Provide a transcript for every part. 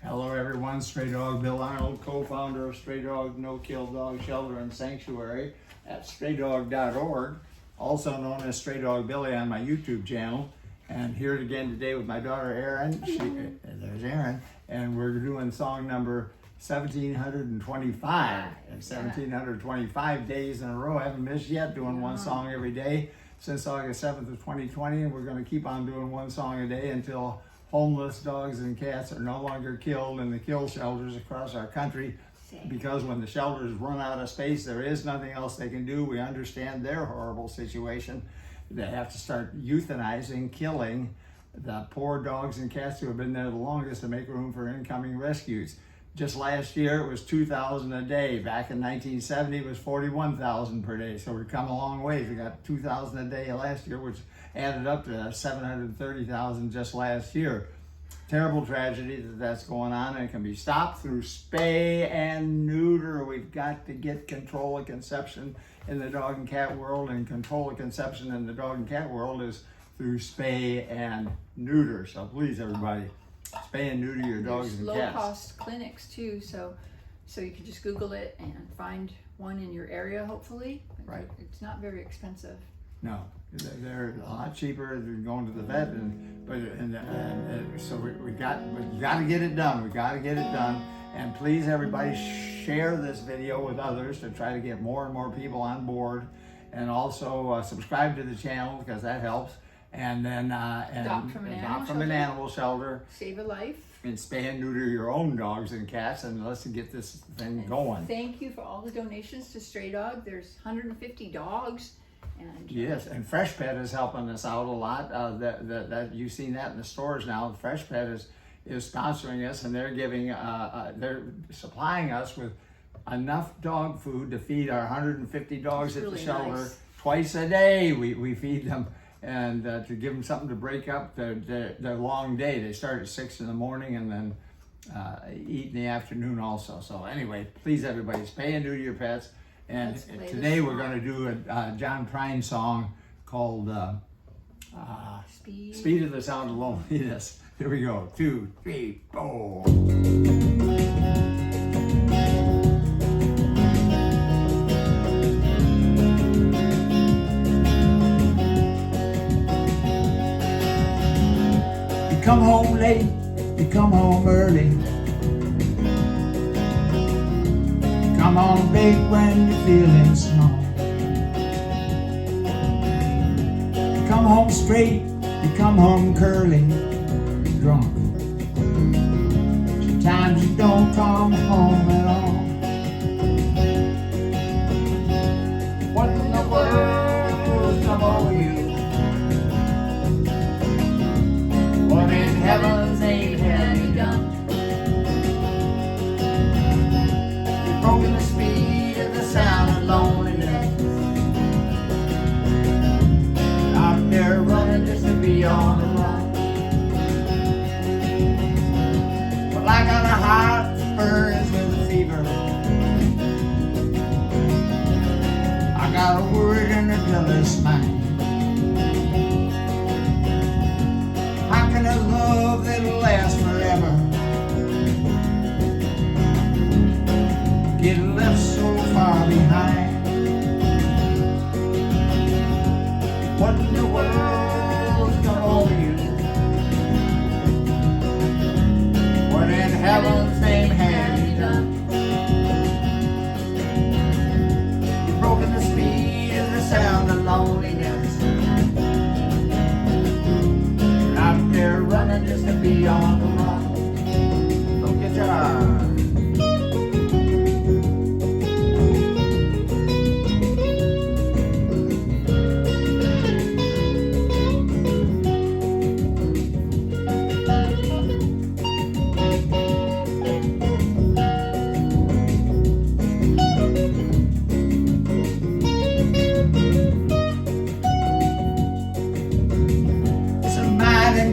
Hello everyone, Straydog Bill Arnold, co-founder of Straydog No-Kill Dog Shelter and Sanctuary at straydog.org, also known as Straydog Billy on my YouTube channel. And here again today with my daughter Erin. There's Erin, and we're doing song number 1725. And 1725 days in a row. I haven't missed yet, doing one song every day since August 7th of 2020, and we're going to keep on doing one song a day until homeless dogs and cats are no longer killed in the kill shelters across our country. Because when the shelters run out of space, there is nothing else they can do. We understand their horrible situation. They have to start euthanizing, killing the poor dogs and cats who have been there the longest to make room for incoming rescues. Just last year, it was 2,000 a day. Back in 1970, it was 41,000 per day. So we've come a long ways. We got 2,000 a day last year, which added up to 730,000 just last year. Terrible tragedy that's going on, and it can be stopped through spay and neuter. We've got to get control of conception in the dog and cat world, and control of conception in the dog and cat world is through spay and neuter. So please, everybody, spay and neuter your dogs and cats. Low-cost clinics too, so you can just Google it and find one in your area. Hopefully, right? It's not very expensive. No, they're a lot cheaper than going to the vet, so we got to get it done. We got to get it done, and please, everybody, share this video with others to try to get more and more people on board, and also subscribe to the channel because that helps. And then adopt from an animal shelter. Save a life. And spay and neuter your own dogs and cats, and let's get this thing going. Thank you for all the donations to Straydog. There's 150 dogs. And, yes, and Fresh Pet is helping us out a lot. That you've seen that in the stores now. Fresh Pet is sponsoring us, and they're giving they're supplying us with enough dog food to feed our 150 dogs at the shelter twice a day. We feed them, and to give them something to break up their long day. They start at 6 in the morning and then eat in the afternoon also. So anyway, please everybody, spay and neuter your pets. And today we're going to do a John Prine song called Speed of the Sound of Loneliness. Here we go. 2, 3, 4. You come home late, you come home early. Come home big when you're feeling small. You come home straight, you come home curly, drunk. Sometimes you don't come home at all. What in the world's come over you? What in heaven's name have you done? Broken the speed of the sound of loneliness. Out there running just to be on the run. Well, I got a heart that burns with a fever. I got a worried and a jealous mind. How can a love that'll last forever get left so far behind? What in the world's come over you? What in heaven's name have you done? You've broken the speed of the sound of loneliness. You're out there running just to be on the run. Go get your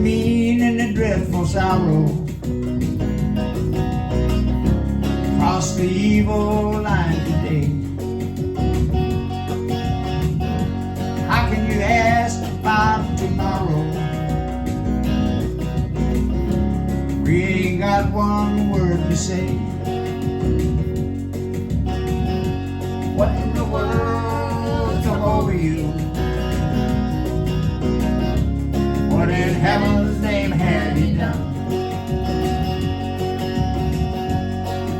mean and a dreadful sorrow cross the evil line today. How can you ask about tomorrow? We ain't only got one word to say. What in the world come over you? What in heaven's name have you done?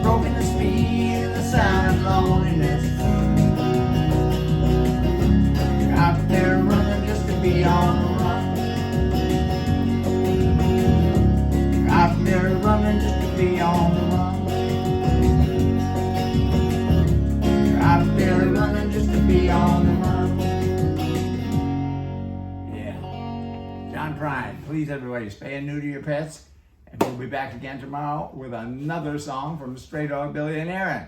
Broken the speed and the sound of loneliness. You're out there running just to be on the run. You're out there running just to be on the run. You're out there running just to be on the run. Yeah. John Prine, please everybody spay and neuter your pets. And we'll be back again tomorrow with another song from Straydog Billy and Erin.